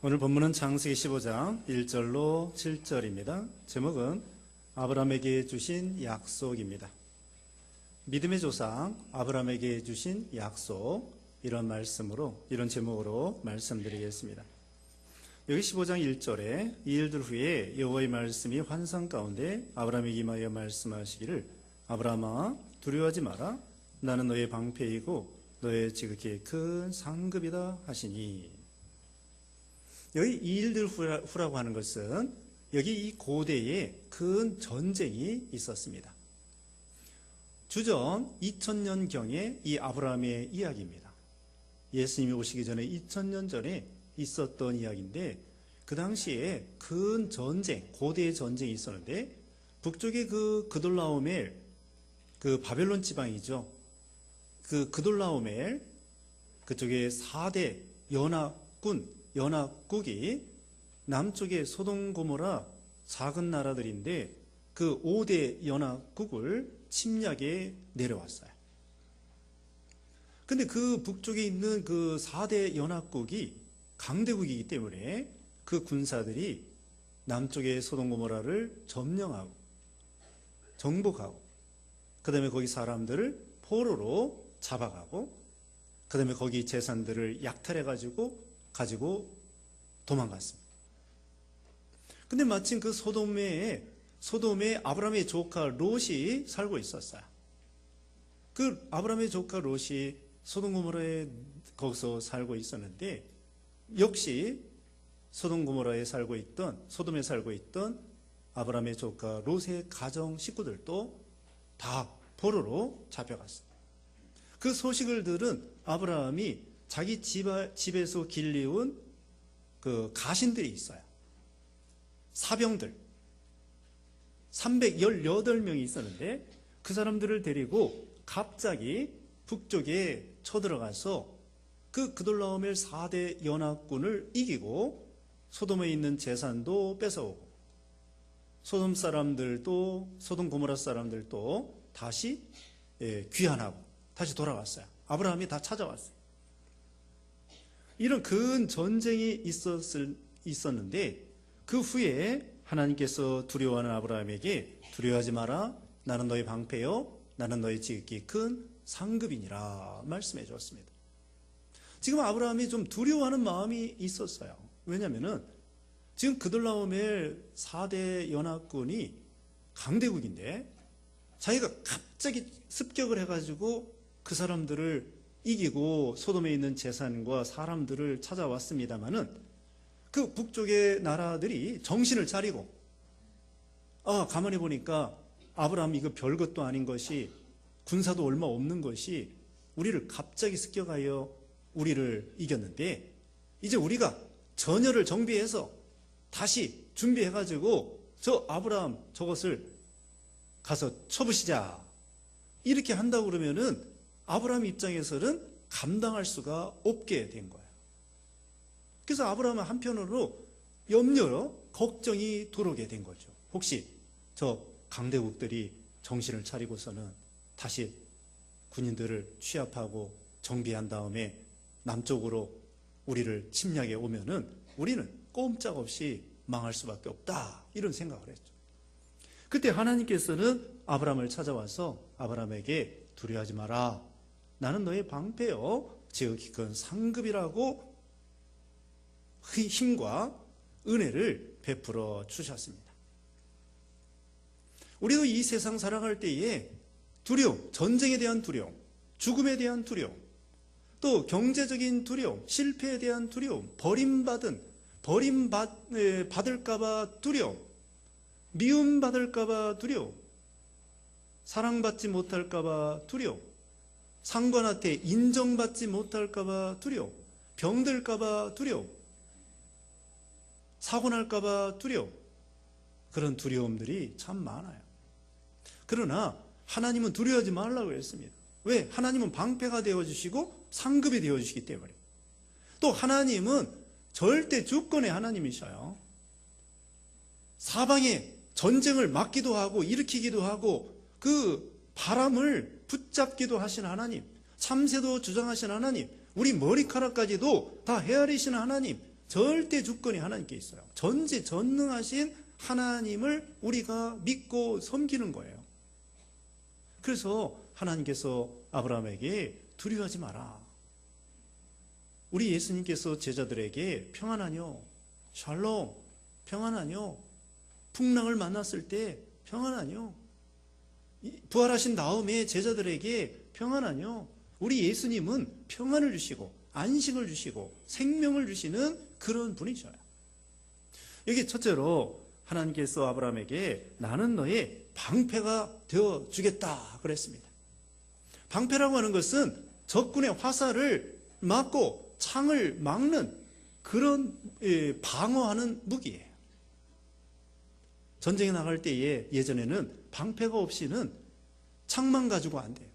오늘 본문은 창세기 15장 1절로 7절입니다. 제목은 아브라함에게 주신 약속입니다. 믿음의 조상 아브라함에게 주신 약속, 이런 말씀으로, 이런 제목으로 말씀드리겠습니다. 여기 15장 1절에 이 일들 후에 여호와의 말씀이 환상 가운데 아브라함에게 임하여 말씀하시기를, 아브라함아 두려워하지 마라. 나는 너의 방패이고 너의 지극히 큰 상급이다 하시니. 여기 이 일들 후라고 하는 것은 여기 이 고대에 큰 전쟁이 있었습니다. 주전 2000년경의 이 아브라함의 이야기입니다. 예수님이 오시기 전에 2000년 전에 있었던 이야기인데, 그 당시에 큰 전쟁, 고대의 전쟁이 있었는데, 북쪽에 그돌라오멜, 바벨론 지방이죠. 그돌라오멜, 그쪽에 4대 연합국이 남쪽에 소돔 고모라 작은 나라들인데, 그 5대 연합국을 침략에 내려왔어요. 근데 그 북쪽에 있는 그 4대 연합국이 강대국이기 때문에 그 군사들이 남쪽의 소돔 고모라를 점령하고 정복하고, 그 다음에 거기 사람들을 포로로 잡아가고, 그 다음에 거기 재산들을 약탈해가지고 도망갔습니다. 근데 마침 그 소돔에 아브라함의 조카 롯이 살고 있었어요. 그 아브라함의 조카 롯이 소돔 고모라에 거기서 살고 있었는데, 역시 소돔에 살고 있던 아브라함의 조카 롯의 가정 식구들도 다 포로로 잡혀갔습니다. 그 소식을 들은 아브라함이 자기 집에서 길리운 그 가신들이 있어요. 사병들 318명이 있었는데, 그 사람들을 데리고 갑자기 북쪽에 쳐들어가서 그돌라오멜 4대 연합군을 이기고 소돔에 있는 재산도 뺏어오고, 소돔 고모라 사람들도 다시 귀환하고 다시 돌아왔어요. 아브라함이 다 찾아왔어요. 이런 큰 전쟁이 있었는데, 그 후에 하나님께서 두려워하는 아브라함에게 두려워하지 마라. 나는 너의 방패요. 나는 너의 지극히 큰 상급이니라 말씀해 주었습니다. 지금 아브라함이 좀 두려워하는 마음이 있었어요. 왜냐하면 지금 그돌라오멜 4대 연합군이 강대국인데, 자기가 갑자기 습격을 해가지고 그 사람들을 이기고 소돔에 있는 재산과 사람들을 찾아왔습니다마는, 그 북쪽의 나라들이 정신을 차리고, 가만히 보니까 아브라함 이거 별것도 아닌 것이, 군사도 얼마 없는 것이 우리를 갑자기 습격하여 우리를 이겼는데, 이제 우리가 전열을 정비해서 다시 준비해가지고 저 아브라함 저것을 가서 쳐부시자, 이렇게 한다고 그러면은 아브라함 입장에서는 감당할 수가 없게 된 거예요. 그래서 아브라함은 한편으로 걱정이 들어오게 된 거죠. 혹시 저 강대국들이 정신을 차리고서는 다시 군인들을 취합하고 정비한 다음에 남쪽으로 우리를 침략해 오면은 우리는 꼼짝없이 망할 수밖에 없다, 이런 생각을 했죠. 그때 하나님께서는 아브라함을 찾아와서 아브라함에게 두려워하지 마라. 나는 너의 방패요. 지극히 큰 상급이라고 힘과 은혜를 베풀어 주셨습니다. 우리도 이 세상 살아갈 때에 두려움, 전쟁에 대한 두려움, 죽음에 대한 두려움, 또 경제적인 두려움, 실패에 대한 두려움, 버림받을까봐 두려움, 미움받을까봐 두려움, 사랑받지 못할까봐 두려움, 상관한테 인정받지 못할까봐 두려움, 병들까봐 두려움, 사고날까봐 두려움, 그런 두려움들이 참 많아요. 그러나 하나님은 두려워하지 말라고 했습니다. 왜? 하나님은 방패가 되어주시고 상급이 되어주시기 때문에. 또 하나님은 절대 주권의 하나님이셔요. 사방에 전쟁을 막기도 하고 일으키기도 하고, 그 바람을 붙잡기도 하신 하나님, 참새도 주장하신 하나님, 우리 머리카락까지도 다 헤아리시는 하나님, 절대 주권이 하나님께 있어요. 전지전능하신 하나님을 우리가 믿고 섬기는 거예요. 그래서 하나님께서 아브라함에게 두려워하지 마라. 우리 예수님께서 제자들에게 평안하뇨, 샬롬, 평안하뇨, 풍랑을 만났을 때 평안하뇨, 부활하신 다음에 제자들에게 평안하뇨. 우리 예수님은 평안을 주시고 안식을 주시고 생명을 주시는 그런 분이셔요. 여기 첫째로 하나님께서 아브라함에게 나는 너의 방패가 되어주겠다 그랬습니다. 방패라고 하는 것은 적군의 화살을 막고 창을 막는 그런 방어하는 무기예요. 전쟁에 나갈 때에 예전에는 방패가 없이는 창만 가지고 안 돼요.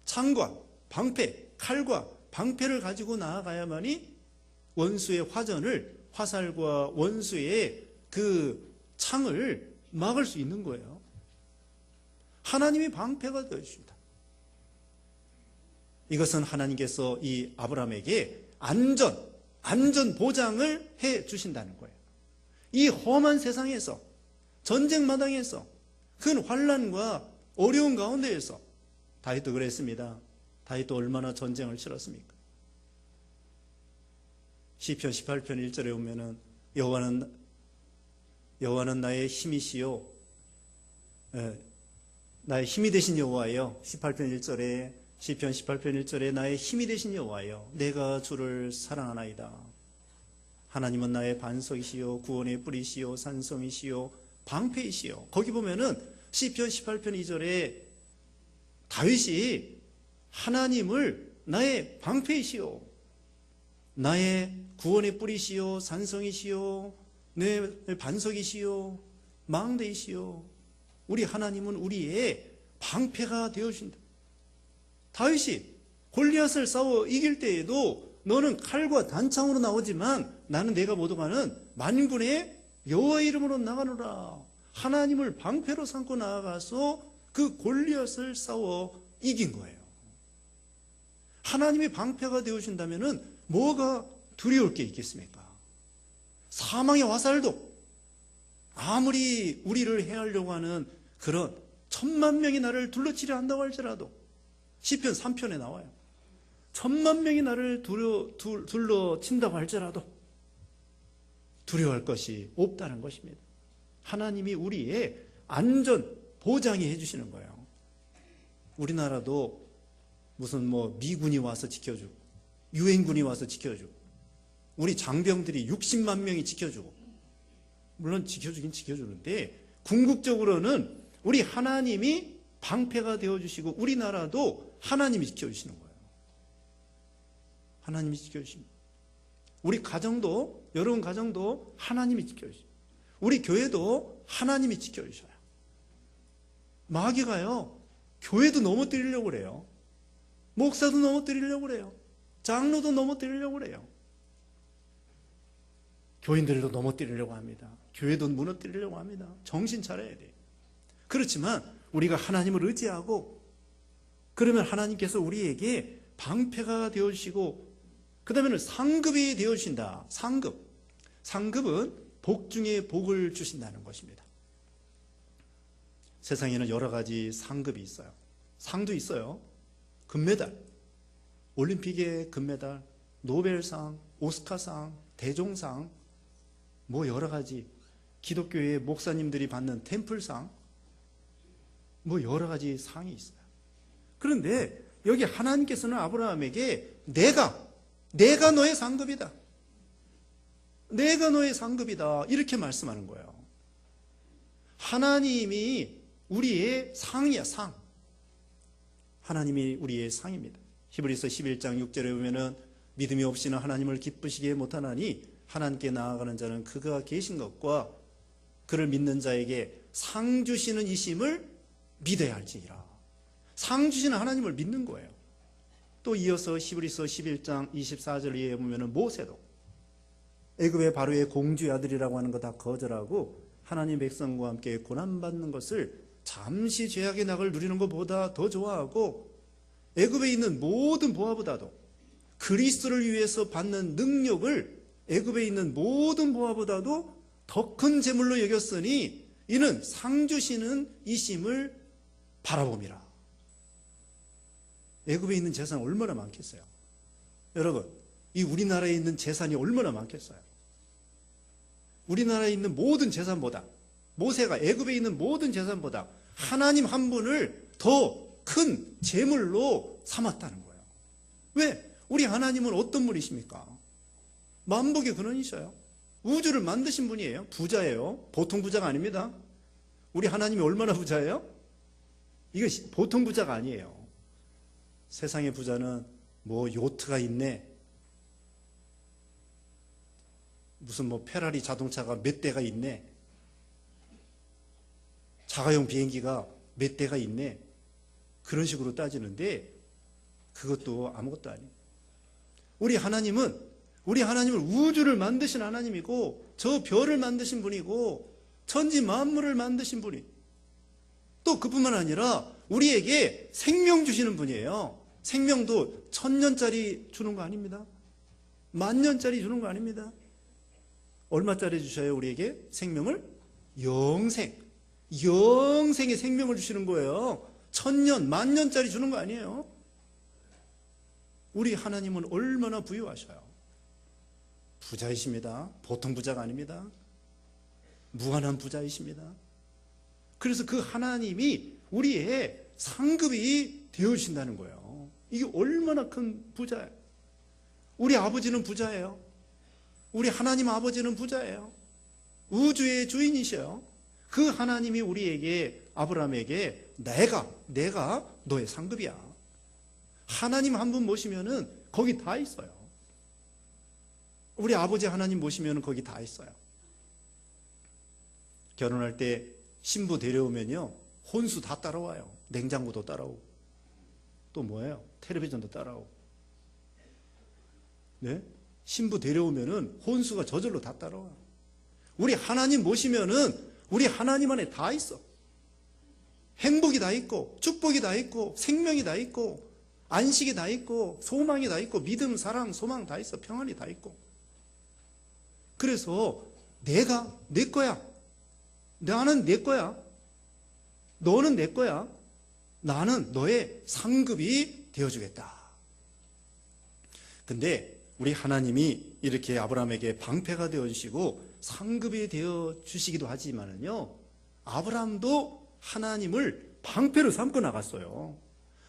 창과 방패, 칼과 방패를 가지고 나아가야만이 원수의 화살과 원수의 그 창을 막을 수 있는 거예요. 하나님이 방패가 되어주십니다. 이것은 하나님께서 이 아브라함에게 안전 보장을 해 주신다는 거예요. 이 험한 세상에서, 전쟁 마당에서, 큰 환난과 어려운 가운데에서 다윗도 그랬습니다. 다윗도 얼마나 전쟁을 치렀습니까? 시편 18편 1절에 보면은 여호와는 나의 힘이시요, 나의 힘이 되신 여호와여. 18편 1절에, 시편 18편 1절에 나의 힘이 되신 여호와여, 내가 주를 사랑하나이다. 하나님은 나의 반석이시요, 구원의 뿌리시요, 산성이시요, 방패이시요. 거기 보면은 시편 18편 2절에 다윗이 하나님을 나의 방패이시요, 나의 구원의 뿌리시요, 산성이시요, 내 반석이시요, 망대이시요. 우리 하나님은 우리의 방패가 되어주신다. 다윗이 골리앗을 싸워 이길 때에도 너는 칼과 단창으로 나오지만 나는 내가 못 오가는 만군의 여호와의 이름으로 나가노라. 하나님을 방패로 삼고 나아가서 그 골리앗을 싸워 이긴 거예요. 하나님의 방패가 되어주신다면 뭐가 두려울 게 있겠습니까? 사망의 화살도 아무리 우리를 해하려고 하는 그런 1000만 명이 나를 둘러치려 한다고 할지라도, 시편 3편에 나와요. 1000만 명이 나를 둘러친다고 할지라도 두려워할 것이 없다는 것입니다. 하나님이 우리의 안전 보장해 해주시는 거예요. 우리나라도 무슨 미군이 와서 지켜주고 유엔군이 와서 지켜주고 우리 장병들이 60만 명이 지켜주고, 물론 지켜주긴 지켜주는데 궁극적으로는 우리 하나님이 방패가 되어주시고 우리나라도 하나님이 지켜주시는 거예요. 하나님이 지켜주십니다. 우리 가정도, 여러분 가정도 하나님이 지켜주십니다. 우리 교회도 하나님이 지켜주셔요. 마귀가요, 교회도 넘어뜨리려고 그래요. 목사도 넘어뜨리려고 그래요. 장로도 넘어뜨리려고 그래요. 교인들도 넘어뜨리려고 합니다. 교회도 무너뜨리려고 합니다. 정신 차려야 돼요. 그렇지만 우리가 하나님을 의지하고, 그러면 하나님께서 우리에게 방패가 되어주시고, 그 다음에는 상급이 되어주신다. 상급은 복 중에 복을 주신다는 것입니다. 세상에는 여러 가지 상급이 있어요. 상도 있어요. 금메달, 올림픽의 금메달, 노벨상, 오스카상, 대종상, 여러 가지, 기독교의 목사님들이 받는 템플상, 여러 가지 상이 있어요. 그런데 여기 하나님께서는 아브라함에게 내가 너의 상급이다. 내가 너의 상급이다. 이렇게 말씀하는 거예요. 하나님이 우리의 상이야, 상. 하나님이 우리의 상입니다. 히브리서 11장 6절에 보면은 믿음이 없이는 하나님을 기쁘시게 못하나니 하나님께 나아가는 자는 그가 계신 것과 그를 믿는 자에게 상 주시는 이심을 믿어야 할지니라. 상 주시는 하나님을 믿는 거예요. 또 이어서 히브리서 11장 24절에 보면은 모세도 애굽의 바로의 공주의 아들이라고 하는 거 다 거절하고 하나님 백성과 함께 고난받는 것을 잠시 죄악의 낙을 누리는 것보다 더 좋아하고, 애굽에 있는 모든 보화보다도 그리스도를 위해서 받는 능력을 애굽에 있는 모든 부하보다도 더 큰 재물로 여겼으니 이는 상 주시는 이심을 바라봄이라. 애굽에 있는 재산 얼마나 많겠어요? 여러분, 이 우리나라에 있는 재산이 얼마나 많겠어요? 우리나라에 있는 모든 재산보다, 모세가 애굽에 있는 모든 재산보다 하나님 한 분을 더 큰 재물로 삼았다는 거예요. 왜? 우리 하나님은 어떤 분이십니까? 만복의 근원이셔요. 우주를 만드신 분이에요. 부자예요. 보통 부자가 아닙니다. 우리 하나님이 얼마나 부자예요? 이거 보통 부자가 아니에요. 세상의 부자는 뭐 요트가 있네, 무슨 뭐 페라리 자동차가 몇 대가 있네, 자가용 비행기가 몇 대가 있네, 그런 식으로 따지는데 그것도 아무것도 아니에요. 우리 하나님은 우주를 만드신 하나님이고 저 별을 만드신 분이고 천지 만물을 만드신 분이, 또 그뿐만 아니라 우리에게 생명 주시는 분이에요. 생명도 1000년짜리 주는 거 아닙니다. 10,000년짜리 주는 거 아닙니다. 얼마짜리 주셔요? 우리에게 생명을? 영생의 생명을 주시는 거예요. 1000년, 10,000년짜리 주는 거 아니에요. 우리 하나님은 얼마나 부유하셔요. 부자이십니다. 보통 부자가 아닙니다. 무한한 부자이십니다. 그래서 그 하나님이 우리의 상급이 되어주신다는 거예요. 이게 얼마나 큰 부자예요. 우리 아버지는 부자예요. 우리 하나님 아버지는 부자예요. 우주의 주인이셔요. 그 하나님이 우리에게, 아브라함에게 내가 너의 상급이야. 하나님 한 분 모시면은 거기 다 있어요. 우리 아버지 하나님 모시면은 거기 다 있어요. 결혼할 때 신부 데려오면요, 혼수 다 따라와요. 냉장고도 따라오고, 또 뭐예요? 텔레비전도 따라오고. 네? 신부 데려오면은 혼수가 저절로 다 따라와요. 우리 하나님 모시면은 우리 하나님 안에 다 있어. 행복이 다 있고, 축복이 다 있고, 생명이 다 있고, 안식이 다 있고, 소망이 다 있고, 믿음, 사랑, 소망 다 있어. 평안이 다 있고. 그래서 내가 내 거야. 나는 내 거야. 너는 내 거야. 나는 너의 상급이 되어주겠다. 근데 우리 하나님이 이렇게 아브라함에게 방패가 되어주시고 상급이 되어주시기도 하지만은요, 아브라함도 하나님을 방패로 삼고 나갔어요.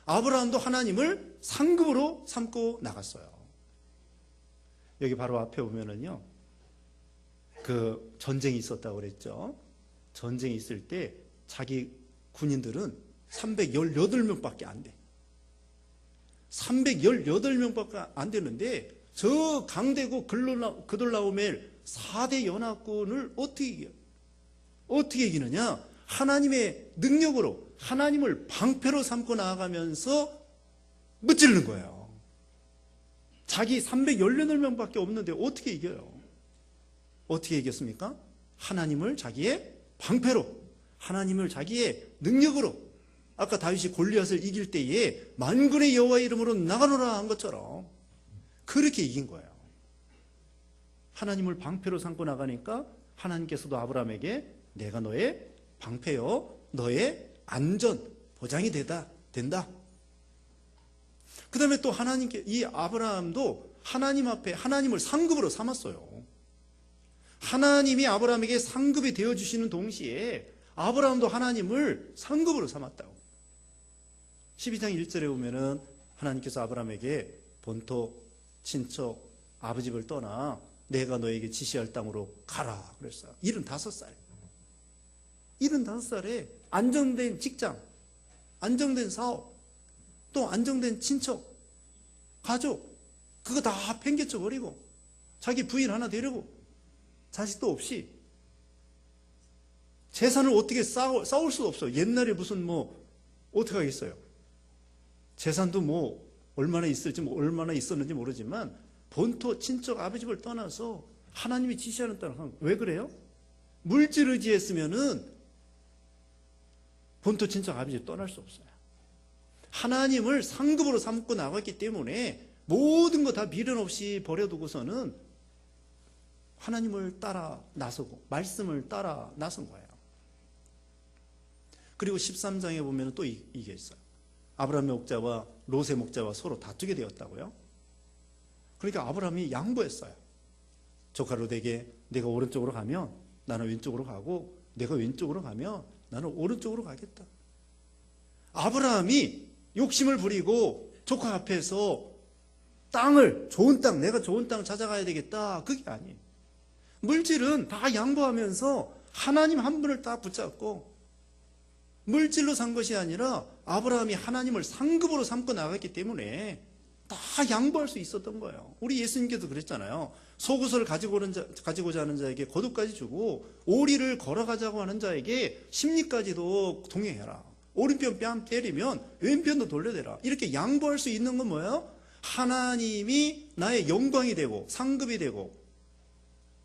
아브라함도 하나님을 상급으로 삼고 나갔어요. 여기 바로 앞에 보면은요, 그 전쟁이 있었다고 그랬죠. 전쟁이 있을 때 자기 군인들은 318명밖에 안 돼. 318명밖에 안 되는데 저 강대국 그돌라오멜 4대 연합군을 어떻게 이겨요? 어떻게 이기느냐? 하나님의 능력으로, 하나님을 방패로 삼고 나아가면서 무찌르는 거예요. 자기 318명밖에 없는데 어떻게 이겨요? 어떻게 이겼습니까? 하나님을 자기의 방패로, 하나님을 자기의 능력으로, 아까 다윗이 골리앗을 이길 때에 만군의 여호와의 이름으로 나가노라 한 것처럼 그렇게 이긴 거예요. 하나님을 방패로 삼고 나가니까 하나님께서도 아브라함에게 내가 너의 방패요, 너의 안전 보장이 된다. 그 다음에 또 하나님께, 이 아브라함도 하나님 앞에 하나님을 상급으로 삼았어요. 하나님이 아브라함에게 상급이 되어주시는 동시에 아브라함도 하나님을 상급으로 삼았다고. 12장 1절에 보면은 하나님께서 아브라함에게 본토, 친척, 아버지 집을 떠나 내가 너에게 지시할 땅으로 가라 그랬어요. 75살. 75살에 안정된 직장, 안정된 사업, 또 안정된 친척, 가족, 그거 다 팽개쳐 버리고 자기 부인 하나 데리고 자식도 없이 재산을 어떻게 쌓을 수 없어요. 옛날에 무슨 어떻게 하겠어요. 재산도 얼마나 얼마나 있었는지 모르지만 본토, 친척, 아버지 집을 떠나서 하나님이 지시하는 땅을 왜 그래요? 물질 의지했으면은 본토, 친척, 아버지 집 떠날 수 없어요. 하나님을 상급으로 삼고 나갔기 때문에 모든 거 다 미련 없이 버려두고서는 하나님을 따라 나서고 말씀을 따라 나선 거예요. 그리고 13장에 보면 또 이게 있어요. 아브라함의 목자와 롯의 목자와 서로 다투게 되었다고요. 그러니까 아브라함이 양보했어요. 조카 롯에게 내가 오른쪽으로 가면 나는 왼쪽으로 가고, 내가 왼쪽으로 가면 나는 오른쪽으로 가겠다. 아브라함이 욕심을 부리고 조카 앞에서 땅을, 좋은 땅, 내가 좋은 땅을 찾아가야 되겠다, 그게 아니에요. 물질은 다 양보하면서 하나님 한 분을 딱 붙잡고, 물질로 산 것이 아니라 아브라함이 하나님을 상급으로 삼고 나갔기 때문에 다 양보할 수 있었던 거예요. 우리 예수님께도 그랬잖아요. 속옷을 가지고자 하는 자에게 겉옷까지 주고, 오리를 걸어가자고 하는 자에게 십리까지도 동행해라. 오른편 뺨 때리면 왼편도 돌려대라. 이렇게 양보할 수 있는 건 뭐예요? 하나님이 나의 영광이 되고 상급이 되고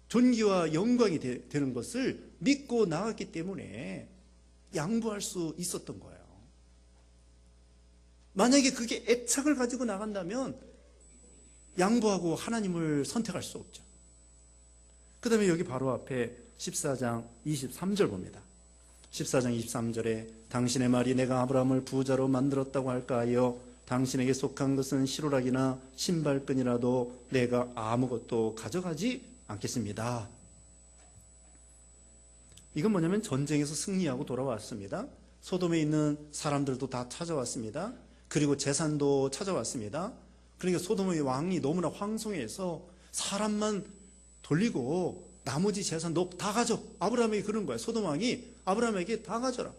존귀와 영광이 되는 것을 믿고 나갔기 때문에 양보할 수 있었던 거예요. 만약에 그게 애착을 가지고 나간다면 양보하고 하나님을 선택할 수 없죠. 그 다음에 여기 바로 앞에 14장 23절 봅니다. 14장 23절에 당신의 말이 내가 아브라함을 부자로 만들었다고 할까 하여 당신에게 속한 것은 시로락이나 신발끈이라도 내가 아무것도 가져가지 않겠습니다. 이건 뭐냐면 전쟁에서 승리하고 돌아왔습니다. 소돔에 있는 사람들도 다 찾아왔습니다. 그리고 재산도 찾아왔습니다. 그러니까 소돔의 왕이 너무나 황송해서 사람만 돌리고 나머지 재산 너 다 가져. 아브라함에게 그런 거야. 소돔 왕이 아브라함에게 다 가져라.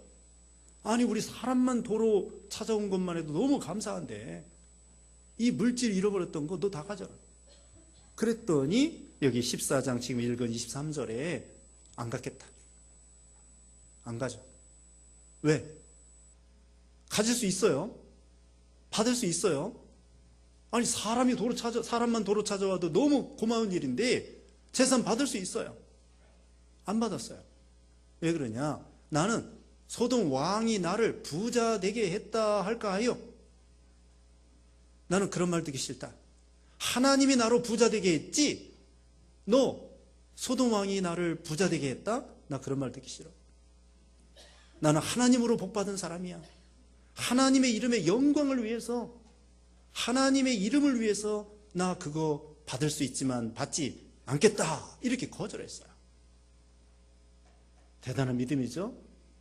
아니 우리 사람만 도로 찾아온 것만 해도 너무 감사한데 이 물질 잃어버렸던 거 너 다 가져라. 그랬더니 여기 14장 지금 읽은 23절에 안 갖겠다. 안 가져. 왜? 가질 수 있어요. 받을 수 있어요. 아니 사람만 도로 찾아와도 너무 고마운 일인데 재산 받을 수 있어요. 안 받았어요. 왜 그러냐? 나는 소돔 왕이 나를 부자 되게 했다 할까 하여 나는 그런 말 듣기 싫다. 하나님이 나로 부자 되게 했지 너 소돔 왕이 나를 부자 되게 했다? 나 그런 말 듣기 싫어. 나는 하나님으로 복받은 사람이야. 하나님의 이름의 영광을 위해서, 하나님의 이름을 위해서 나 그거 받을 수 있지만 받지 않겠다. 이렇게 거절했어요. 대단한 믿음이죠.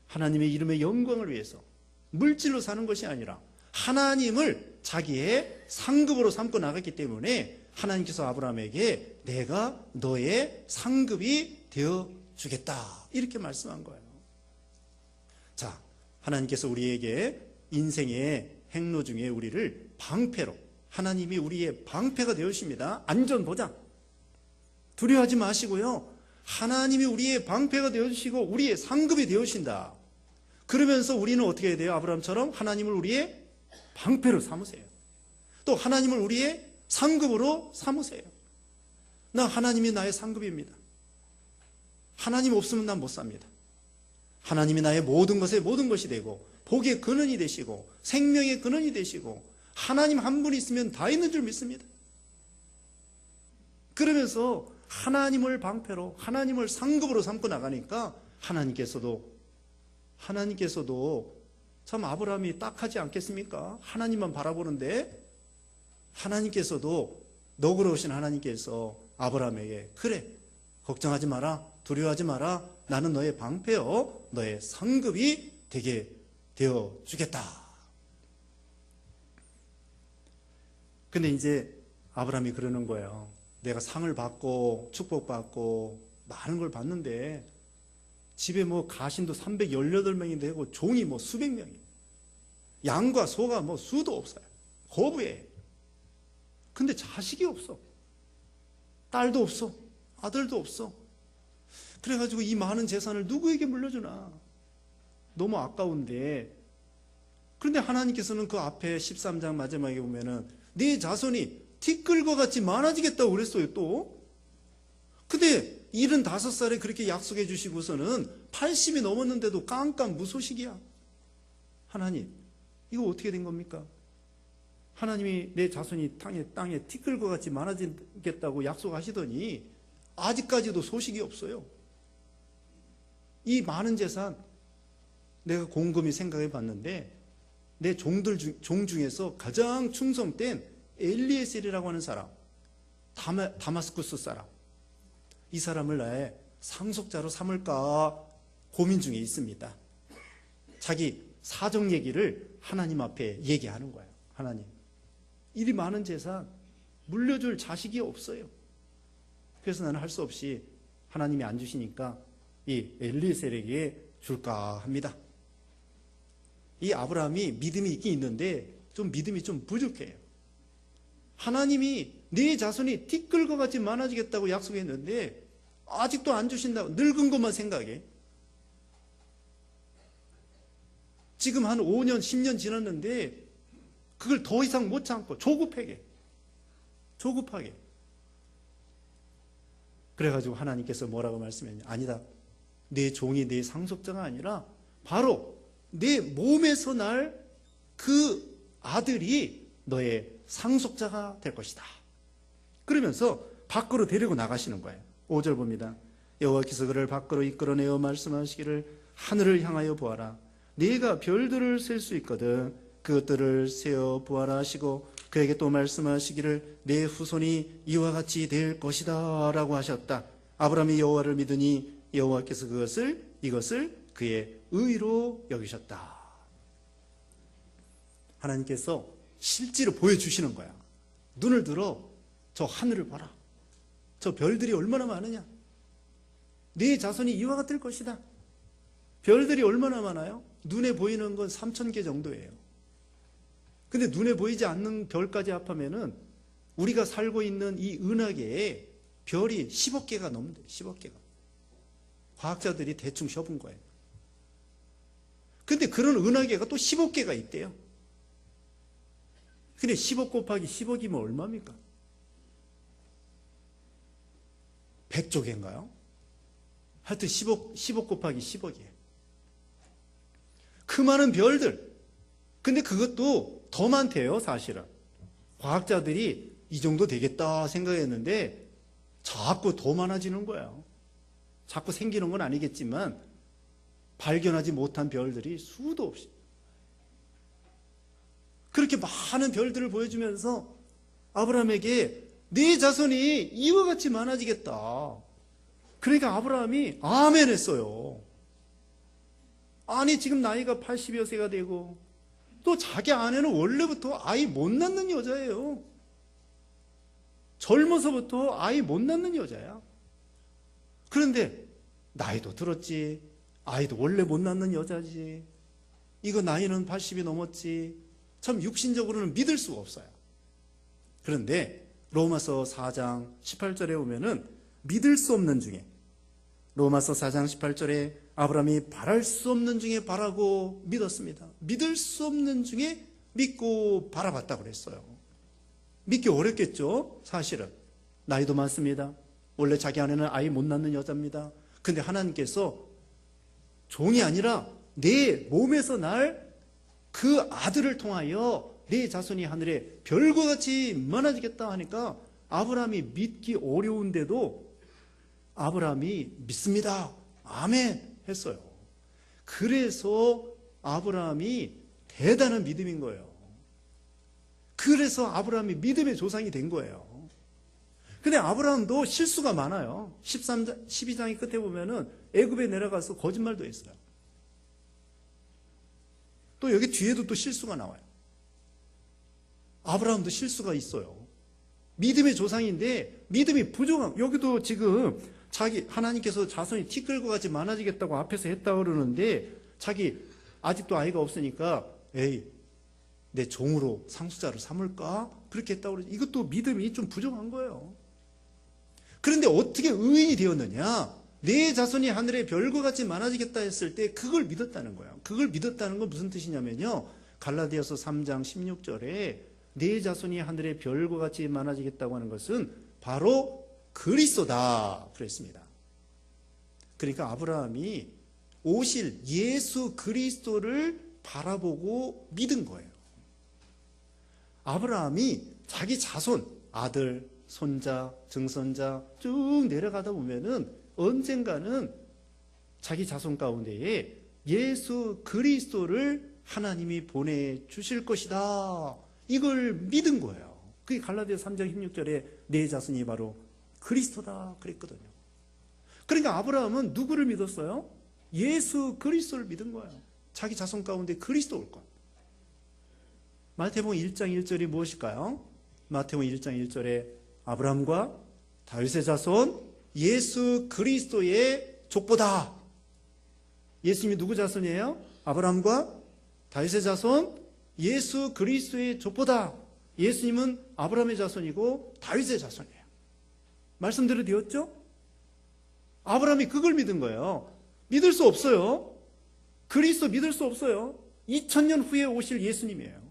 하나님의 이름의 영광을 위해서 물질로 사는 것이 아니라 하나님을 자기의 상급으로 삼고 나갔기 때문에 하나님께서 아브라함에게 내가 너의 상급이 되어 주겠다. 이렇게 말씀한 거예요. 자, 하나님께서 우리에게 인생의 행로 중에 우리를 방패로, 하나님이 우리의 방패가 되어주십니다. 안전보장. 두려워하지 마시고요. 하나님이 우리의 방패가 되어주시고 우리의 상급이 되어주신다. 그러면서 우리는 어떻게 해야 돼요? 아브라함처럼 하나님을 우리의 방패로 삼으세요. 또 하나님을 우리의 상급으로 삼으세요. 나 하나님이 나의 상급입니다. 하나님 없으면 난 못 삽니다. 하나님이 나의 모든 것의 모든 것이 되고 복의 근원이 되시고 생명의 근원이 되시고 하나님 한 분이 있으면 다 있는 줄 믿습니다. 그러면서 하나님을 방패로, 하나님을 상급으로 삼고 나가니까 하나님께서도 참 아브라함이 딱하지 않겠습니까? 하나님만 바라보는데 하나님께서도, 너그러우신 하나님께서 아브라함에게 그래, 걱정하지 마라, 두려워하지 마라, 나는 너의 방패요 너의 상급이 되게 되어 주겠다. 근데 이제 아브라함이 그러는 거예요. 내가 상을 받고 축복받고 많은 걸 받는데 집에 뭐 가신도 318명이 되고 종이 뭐 수백 명이, 양과 소가 뭐 수도 없어요. 거부해. 근데 자식이 없어. 딸도 없어. 아들도 없어. 그래가지고 이 많은 재산을 누구에게 물려주나? 너무 아까운데. 그런데 하나님께서는 그 앞에 13장 마지막에 보면은 네 자손이 티끌과 같이 많아지겠다고 그랬어요, 또. 근데 75살에 그렇게 약속해 주시고서는 80이 넘었는데도 깜깜 무소식이야. 하나님, 이거 어떻게 된 겁니까? 하나님이 내 자손이 땅에 티끌과 같이 많아지겠다고 약속하시더니 아직까지도 소식이 없어요. 이 많은 재산, 내가 곰곰이 생각해 봤는데 내 종 중에서 가장 충성된 엘리에셀이라고 하는 사람, 다마스쿠스 사람, 이 사람을 나의 상속자로 삼을까 고민 중에 있습니다. 자기 사정 얘기를 하나님 앞에 얘기하는 거예요. 하나님, 이리 많은 재산 물려줄 자식이 없어요. 그래서 나는 할 수 없이 하나님이 안 주시니까 이 엘리에셀에게 줄까 합니다. 이 아브라함이 믿음이 있긴 있는데 좀 믿음이 좀 부족해요. 하나님이 네 자손이 티끌과 같이 많아지겠다고 약속했는데 아직도 안 주신다고 늙은 것만 생각해. 지금 한 5년, 10년 지났는데 그걸 더 이상 못 참고 조급하게. 그래가지고 하나님께서 뭐라고 말씀했냐? 아니다. 내 종이 내 상속자가 아니라 바로 내 몸에서 날 그 아들이 너의 상속자가 될 것이다. 그러면서 밖으로 데리고 나가시는 거예요. 5절 봅니다. 여호와께서 그를 밖으로 이끌어내어 말씀하시기를 하늘을 향하여 보아라. 네가 별들을 셀 수 있거든 그것들을 세어 보아라 하시고 그에게 또 말씀하시기를 내 후손이 이와 같이 될 것이다 라고 하셨다. 아브라함이 여호와를 믿으니 여호와께서 이것을 그의 의로 여기셨다. 하나님께서 실제로 보여주시는 거야. 눈을 들어 저 하늘을 봐라. 저 별들이 얼마나 많으냐. 네 자손이 이와 같을 것이다. 별들이 얼마나 많아요? 눈에 보이는 건 3,000개 정도예요. 근데 눈에 보이지 않는 별까지 합하면은 우리가 살고 있는 이 은하계에 별이 10억 개가 넘는데 10억 개가. 과학자들이 대충 쉬어본 거예요. 근데 그런 은하계가 또 10억 개가 있대요. 근데 10억 곱하기 10억이면 얼마입니까? 100조 개인가요? 하여튼 10억 곱하기 10억이에요. 그 많은 별들. 근데 그것도 더 많대요, 사실은. 과학자들이 이 정도 되겠다 생각했는데 자꾸 더 많아지는 거예요. 자꾸 생기는 건 아니겠지만 발견하지 못한 별들이 수도 없이. 그렇게 많은 별들을 보여주면서 아브라함에게 네 자손이 이와 같이 많아지겠다. 그러니까 아브라함이 아멘 했어요. 아니 지금 나이가 80여 세가 되고 또 자기 아내는 원래부터 아이 못 낳는 여자예요. 젊어서부터 아이 못 낳는 여자야. 그런데 나이도 들었지. 아이도 원래 못 낳는 여자지. 이거 나이는 80이 넘었지. 참 육신적으로는 믿을 수가 없어요. 그런데 로마서 4장 18절에 보면은 믿을 수 없는 중에 로마서 4장 18절에 아브라함이 바랄 수 없는 중에 바라고 믿었습니다. 믿을 수 없는 중에 믿고 바라봤다고 그랬어요. 믿기 어렵겠죠? 사실은. 나이도 많습니다. 원래 자기 아내는 아이 못 낳는 여자입니다. 근데 하나님께서 종이 아니라 내 몸에서 날 그 아들을 통하여 내 자손이 하늘에 별과 같이 많아지겠다 하니까 아브라함이 믿기 어려운데도 아브라함이 믿습니다. 아멘 했어요. 그래서 아브라함이 대단한 믿음인 거예요. 그래서 아브라함이 믿음의 조상이 된 거예요. 근데 아브라함도 실수가 많아요. 12장의 끝에 보면은 애굽에 내려가서 거짓말도 했어요. 또 여기 뒤에도 또 실수가 나와요. 아브라함도 실수가 있어요. 믿음의 조상인데 믿음이 부족한, 여기도 지금 자기 하나님께서 자손이 티끌과 같이 많아지겠다고 앞에서 했다고 그러는데 자기 아직도 아이가 없으니까 에이 내 종으로 상속자를 삼을까? 그렇게 했다고 그러지. 이것도 믿음이 좀 부족한 거예요. 그런데 어떻게 의인이 되었느냐? 내 자손이 하늘의 별과 같이 많아지겠다 했을 때 그걸 믿었다는 거예요. 그걸 믿었다는 건 무슨 뜻이냐면요. 갈라디아서 3장 16절에 내 자손이 하늘의 별과 같이 많아지겠다고 하는 것은 바로 그리스도다 그랬습니다. 그러니까 아브라함이 오실 예수 그리스도를 바라보고 믿은 거예요. 아브라함이 자기 자손, 아들, 손자, 증손자 쭉 내려가다 보면은 언젠가는 자기 자손 가운데에 예수 그리스도를 하나님이 보내주실 것이다. 이걸 믿은 거예요. 그게 갈라디아 3장 16절에 내 자손이 바로 그리스도다 그랬거든요. 그러니까 아브라함은 누구를 믿었어요? 예수 그리스도를 믿은 거예요. 자기 자손 가운데 그리스도 올 것. 마태복음 1장 1절이 무엇일까요? 마태복음 1장 1절에 아브라함과 다윗의 자손 예수 그리스도의 족보다. 예수님이 누구 자손이에요? 아브라함과 다윗의 자손 예수 그리스도의 족보다. 예수님은 아브라함의 자손이고 다윗의 자손이에요. 말씀대로 되었죠? 아브라함이 그걸 믿은 거예요. 믿을 수 없어요. 그리스도 믿을 수 없어요. 2000년 후에 오실 예수님이에요.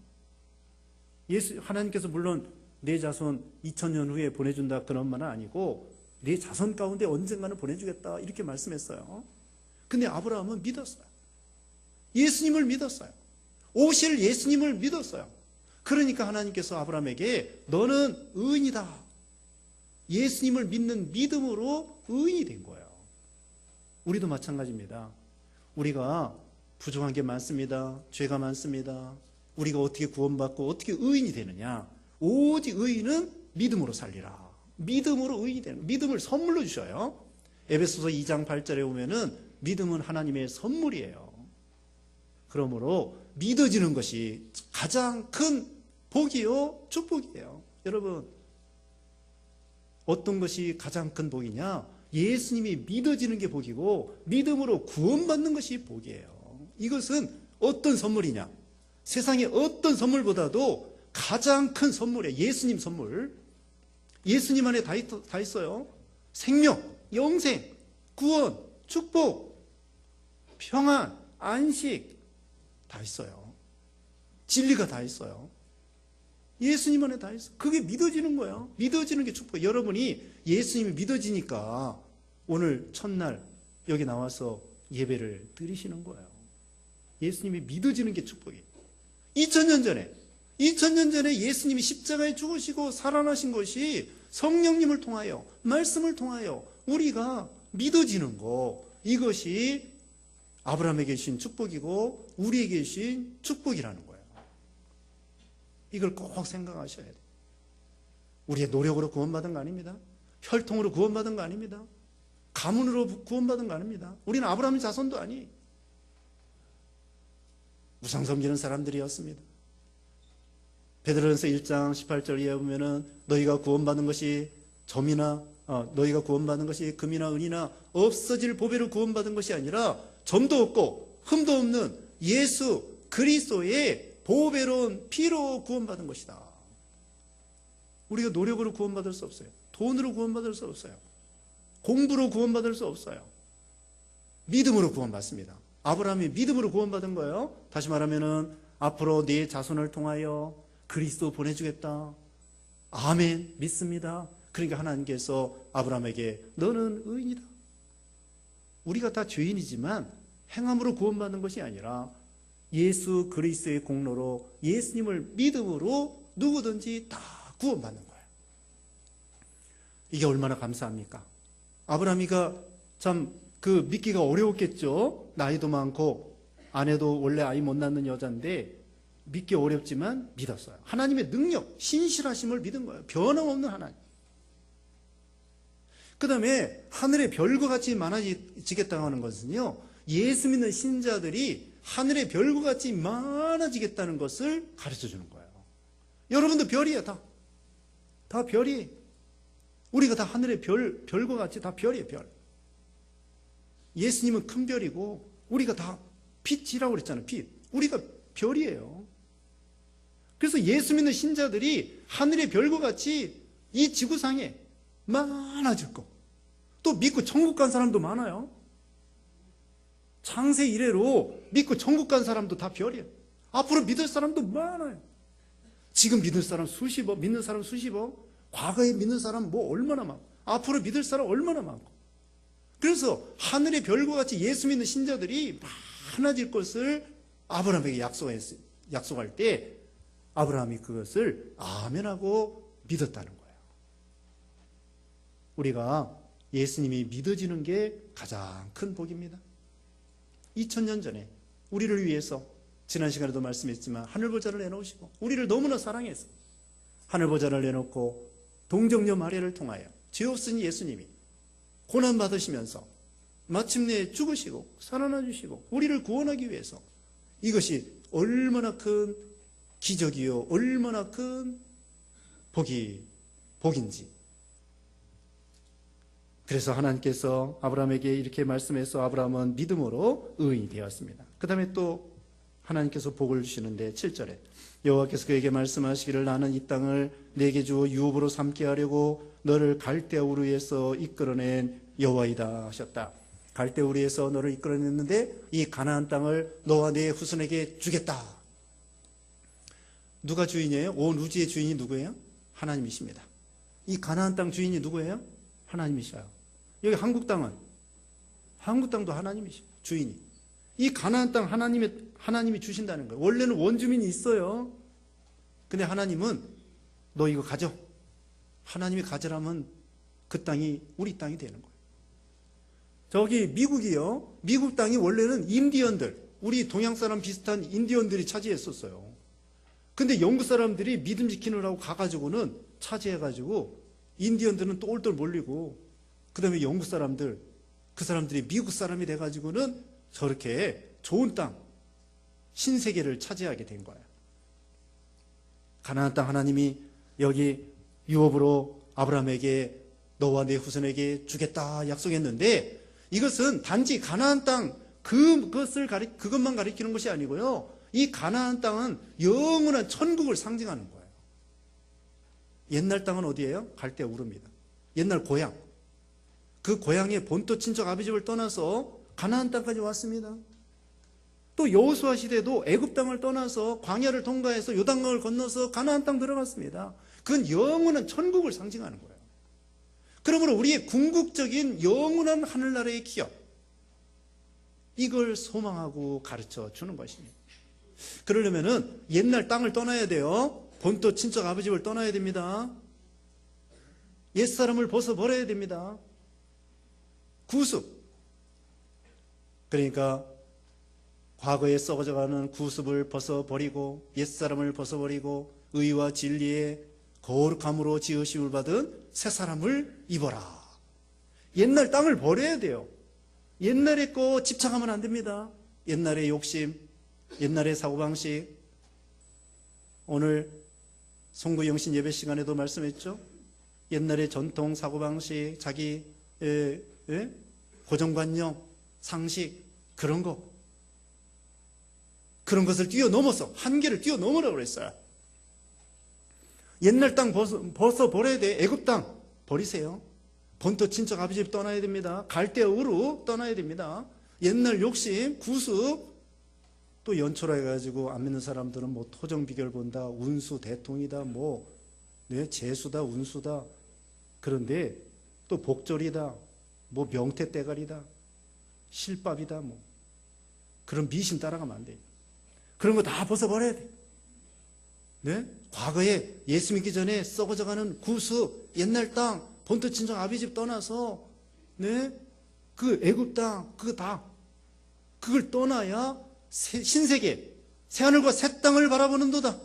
하나님께서 물론 내 자손 2000년 후에 보내준다 그런 말은 아니고 내 자손 가운데 언젠가는 보내주겠다 이렇게 말씀했어요. 근데 아브라함은 믿었어요. 예수님을 믿었어요. 오실 예수님을 믿었어요. 그러니까 하나님께서 아브라함에게 너는 의인이다. 예수님을 믿는 믿음으로 의인이 된 거예요. 우리도 마찬가지입니다. 우리가 부족한 게 많습니다. 죄가 많습니다. 우리가 어떻게 구원받고 어떻게 의인이 되느냐? 오직 의인은 믿음으로 살리라. 믿음으로 의인이 되는, 믿음을 선물로 주셔요. 에베소서 2장 8절에 보면은 믿음은 하나님의 선물이에요. 그러므로 믿어지는 것이 가장 큰 복이요 축복이에요. 여러분, 어떤 것이 가장 큰 복이냐? 예수님이 믿어지는 게 복이고 믿음으로 구원받는 것이 복이에요. 이것은 어떤 선물이냐? 세상의 어떤 선물보다도 가장 큰 선물이에요. 예수님 선물. 예수님 안에 다 있어요. 생명, 영생, 구원, 축복, 평안, 안식 다 있어요. 진리가 다 있어요. 예수님 안에 다 있어요. 그게 믿어지는 거예요. 믿어지는 게 축복. 여러분이 예수님이 믿어지니까 오늘 첫날 여기 나와서 예배를 드리시는 거예요. 예수님이 믿어지는 게 축복이에요. 2000년 전에 예수님이 십자가에 죽으시고 살아나신 것이 성령님을 통하여, 말씀을 통하여 우리가 믿어지는 거, 이것이 아브라함에게 주신 축복이고 우리에게 주신 축복이라는 거예요. 이걸 꼭 생각하셔야 돼요. 우리의 노력으로 구원받은 거 아닙니다. 혈통으로 구원받은 거 아닙니다. 가문으로 구원받은 거 아닙니다. 우리는 아브라함의 자손도 아니. 우상 섬기는 사람들이었습니다. 베드로전서 1장 18절에 보면은 너희가 구원받은 것이 너희가 구원받은 것이 금이나 은이나 없어질 보배로 구원받은 것이 아니라 점도 없고 흠도 없는 예수 그리스도의 보배로운 피로 구원받은 것이다. 우리가 노력으로 구원받을 수 없어요. 돈으로 구원받을 수 없어요. 공부로 구원받을 수 없어요. 믿음으로 구원받습니다. 아브라함이 믿음으로 구원받은 거예요. 다시 말하면은 앞으로 네 자손을 통하여 그리스도 보내주겠다. 아멘. 믿습니다. 그러니까 하나님께서 아브라함에게 너는 의인이다. 우리가 다 죄인이지만 행함으로 구원받는 것이 아니라 예수 그리스도의 공로로 예수님을 믿음으로 누구든지 다 구원받는 거예요. 이게 얼마나 감사합니까? 아브라함이가 참 믿기가 어려웠겠죠. 나이도 많고 아내도 원래 아이 못 낳는 여자인데 믿기 어렵지만 믿었어요. 하나님의 능력, 신실하심을 믿은 거예요. 변함없는 하나님. 그 다음에 하늘의 별과 같이 많아지겠다고 하는 것은요, 예수 믿는 신자들이 하늘의 별과 같이 많아지겠다는 것을 가르쳐 주는 거예요. 여러분도 별이에요. 다 별이. 우리가 다 하늘의 별과 같이 다 별이에요. 별. 예수님은 큰 별이고 우리가 다 빛이라고 그랬잖아요. 빛. 우리가 별이에요. 그래서 예수 믿는 신자들이 하늘의 별과 같이 이 지구상에 많아질 거. 또 믿고 천국 간 사람도 많아요. 창세 이래로 믿고 천국 간 사람도 다 별이에요. 앞으로 믿을 사람도 많아요. 지금 믿을 사람 수십억, 믿는 사람 수십억, 과거에 믿는 사람 뭐 얼마나 많고, 앞으로 믿을 사람 얼마나 많고. 그래서 하늘의 별과 같이 예수 믿는 신자들이 많아질 것을 아브라함에게 약속할 때 아브라함이 그것을 아멘하고 믿었다는 거예요. 우리가 예수님이 믿어지는 게 가장 큰 복입니다. 2000년 전에 우리를 위해서 지난 시간에도 말씀했지만 하늘보좌를 내놓으시고 우리를 너무나 사랑해서 하늘보좌를 내놓고 동정녀 마리아를 통하여 죄 없으신 예수님이 고난받으시면서 마침내 죽으시고 살아나 주시고 우리를 구원하기 위해서, 이것이 얼마나 큰 기적이요 얼마나 큰 복인지. 그래서 하나님께서 아브라함에게 이렇게 말씀해서 아브라함은 믿음으로 의인이 되었습니다. 그 다음에 또 하나님께서 복을 주시는데 7절에 여호와께서 그에게 말씀하시기를 나는 이 땅을 내게 주어 유업으로 삼게 하려고 너를 갈대아 우르에서 이끌어낸 여호와이다 하셨다. 갈대아 우르에서 너를 이끌어냈는데 이 가나안 땅을 너와 네 후손에게 주겠다. 누가 주인이에요? 온 우주의 주인이 누구예요? 하나님이십니다. 이 가나안 땅 주인이 누구예요? 하나님이셔요. 여기 한국 땅은 한국 땅도 하나님이시죠. 주인이. 이 가나안 땅 하나님이 주신다는 거예요. 원래는 원주민이 있어요. 근데 하나님은 너 이거 가져. 하나님이 가져라면 그 땅이 우리 땅이 되는 거예요. 저기 미국이요. 미국 땅이 원래는 인디언들, 우리 동양 사람 비슷한 인디언들이 차지했었어요. 근데 영국 사람들이 믿음 지키느라고 가가지고는 차지해가지고 인디언들은 똘똘 몰리고, 그 다음에 영국 사람들, 그 사람들이 미국 사람이 돼가지고는 저렇게 좋은 땅, 신세계를 차지하게 된 거예요. 가나안 땅 하나님이 여기 유업으로 아브라함에게 너와 네 후손에게 주겠다 약속했는데, 이것은 단지 가나안 땅 그것만 가리키는 것이 아니고요, 이 가나안 땅은 영원한 천국을 상징하는 거예요. 옛날 땅은 어디예요? 갈대아 우르입니다. 옛날 고향. 그 고향의 본토 친척 아비집을 떠나서 가나안 땅까지 왔습니다. 또 여호수아 시대도 애굽 땅을 떠나서 광야를 통과해서 요단강을 건너서 가나안 땅 들어갔습니다. 그건 영원한 천국을 상징하는 거예요. 그러므로 우리의 궁극적인 영원한 하늘나라의 기업, 이걸 소망하고 가르쳐 주는 것입니다. 그러려면은 옛날 땅을 떠나야 돼요. 본토 친척 아버집을 떠나야 됩니다. 옛사람을 벗어버려야 됩니다. 구습. 그러니까 과거에 썩어져가는 구습을 벗어버리고 옛사람을 벗어버리고 의와 진리의 거룩함으로 지으심을 받은 새사람을 입어라. 옛날 땅을 버려야 돼요. 옛날에 거 집착하면 안 됩니다. 옛날의 욕심, 옛날의 사고방식. 오늘 송구영신 예배 시간에도 말씀했죠. 옛날의 전통 사고방식, 자기 고정관념, 상식, 그런 것을 뛰어넘어서 한계를 뛰어넘으라고 그랬어요. 옛날 땅 벗어버려야 돼. 애굽 땅 버리세요. 본토 친척 아버지 떠나야 됩니다. 갈대아 우르 떠나야 됩니다. 옛날 욕심, 구습. 또 연초라해가지고 안 믿는 사람들은 뭐 토정 비결 본다, 운수 대통이다, 재수다, 운수다. 그런데 또 복절이다, 명태 대가리다, 실밥이다, 그런 미신 따라가면 안 돼요. 그런 거 다 벗어버려야 돼. 네? 과거에 예수 믿기 전에 썩어져가는 구습, 옛날 땅, 본토 친척 아비집 떠나서, 네? 그 애굽 땅, 그걸 떠나야 신세계, 새하늘과 새 땅을 바라보는도다.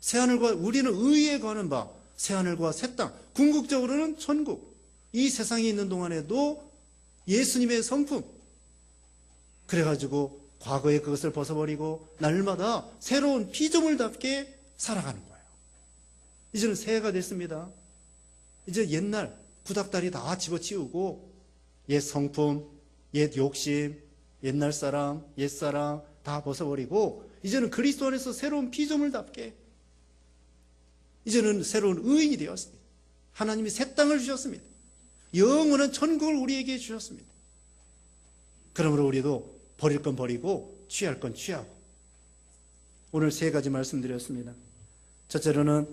새하늘과, 우리는 의에 거하는 바, 새하늘과 새 땅, 궁극적으로는 천국. 이 세상에 있는 동안에도 예수님의 성품. 그래가지고 과거의 그것을 벗어버리고 날마다 새로운 피조물답게 살아가는 거예요. 이제는 새해가 됐습니다. 이제 옛날 구닥다리 다 집어치우고 옛 성품, 옛 욕심, 옛날 사랑, 옛사랑 다 벗어버리고 이제는 그리스도 안에서 새로운 피조물답게 이제는 새로운 의인이 되었습니다. 하나님이 새 땅을 주셨습니다. 영원한 천국을 우리에게 주셨습니다. 그러므로 우리도 버릴 건 버리고 취할 건 취하고. 오늘 세 가지 말씀드렸습니다. 첫째로는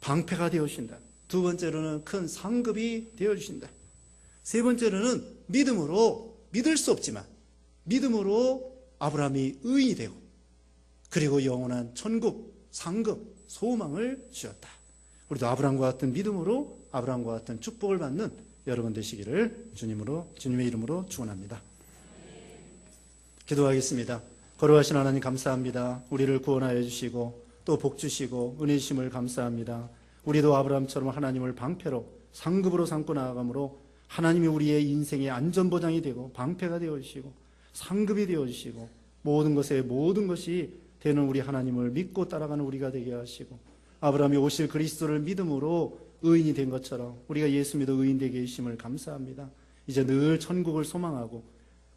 방패가 되어주신다. 두 번째로는 큰 상급이 되어주신다. 세 번째로는 믿음으로, 믿을 수 없지만 믿음으로 아브라함이 의인이 되고, 그리고 영원한 천국, 상급, 소망을 주셨다. 우리도 아브라함과 같은 믿음으로 아브라함과 같은 축복을 받는 여러분 되시기를 주님의 이름으로 축원합니다. 기도하겠습니다. 거룩하신 하나님 감사합니다. 우리를 구원하여 주시고 또 복 주시고 은혜 주심을 감사합니다. 우리도 아브라함처럼 하나님을 방패로 상급으로 삼고 나아가므로 하나님이 우리의 인생의 안전보장이 되고 방패가 되어주시고 상급이 되어주시고 모든 것이 되는 우리 하나님을 믿고 따라가는 우리가 되게 하시고 아브라함이 오실 그리스도를 믿음으로 의인이 된 것처럼 우리가 예수 믿어 의인 되게 해주심을 감사합니다. 이제 늘 천국을 소망하고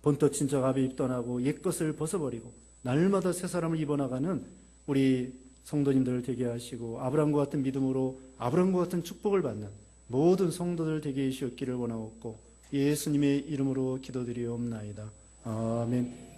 본토 친척 아비 떠나고 옛것을 벗어버리고 날마다 새 사람을 입어나가는 우리 성도님들을 되게 하시고 아브라함과 같은 믿음으로 아브라함과 같은 축복을 받는 모든 성도들 되게 해주셨기를 원하옵고 예수님의 이름으로 기도드리옵나이다. 아멘.